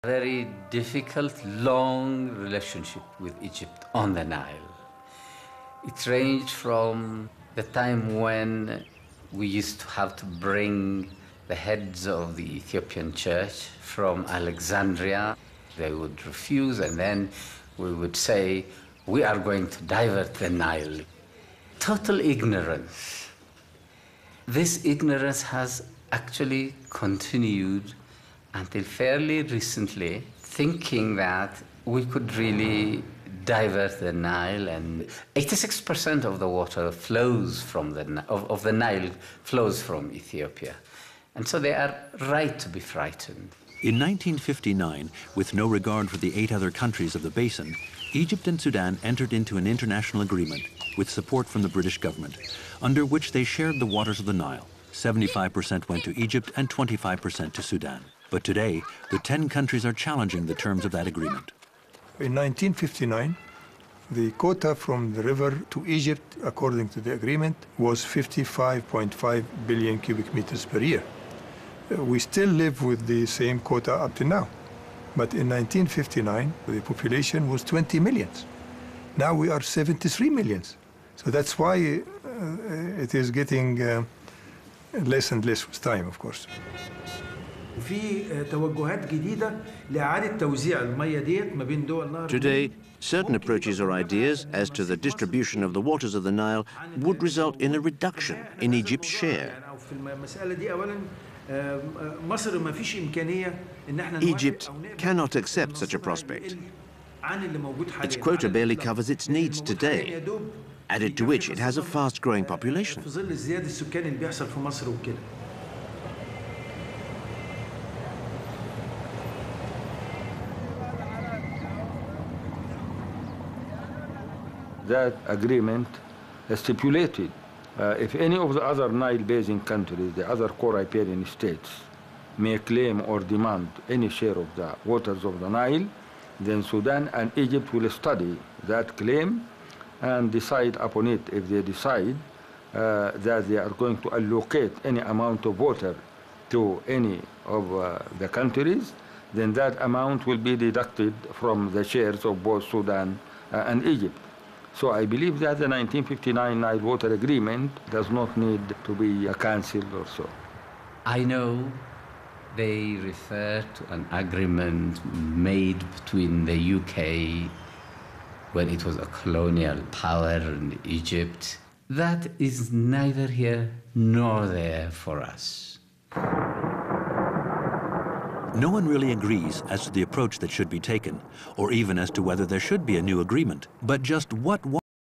Very difficult, long relationship with Egypt on the Nile. It ranged from the time when we used to have to bring the heads of the Ethiopian church from Alexandria. They would refuse, and then we would say, we are going to divert the Nile. Total ignorance. This ignorance has actually continued until fairly recently, thinking that we could really divert the Nile, and 86% of the water flows from of the Nile flows from Ethiopia. And so they are right to be frightened. In 1959, with no regard for the 8 other countries of the basin, Egypt and Sudan entered into an international agreement with support from the British government, under which they shared the waters of the Nile. 75% went to Egypt and 25% to Sudan. But today, the 10 countries are challenging the terms of that agreement. In 1959, the quota from the river to Egypt, according to the agreement, was 55.5 billion cubic meters per year. We still live with the same quota up to now. But in 1959, the population was 20 million. Now we are 73 million. So that's why it is getting less and less with time, of course. Today, certain approaches or ideas as to the distribution of the waters of the Nile would result in a reduction in Egypt's share. Egypt cannot accept such a prospect. Its quota barely covers its needs today, added to which it has a fast-growing population. That agreement stipulated if any of the other Nile Basin countries, the other core riparian states, may claim or demand any share of the waters of the Nile, then Sudan and Egypt will study that claim and decide upon it. If they decide that they are going to allocate any amount of water to any of the countries, then that amount will be deducted from the shares of both Sudan and Egypt. So I believe that the 1959 Nile Water Agreement does not need to be cancelled or so. I know they refer to an agreement made between the UK when it was a colonial power in Egypt. That is neither here nor there for us. No one really agrees as to the approach that should be taken, or even as to whether there should be a new agreement. But just what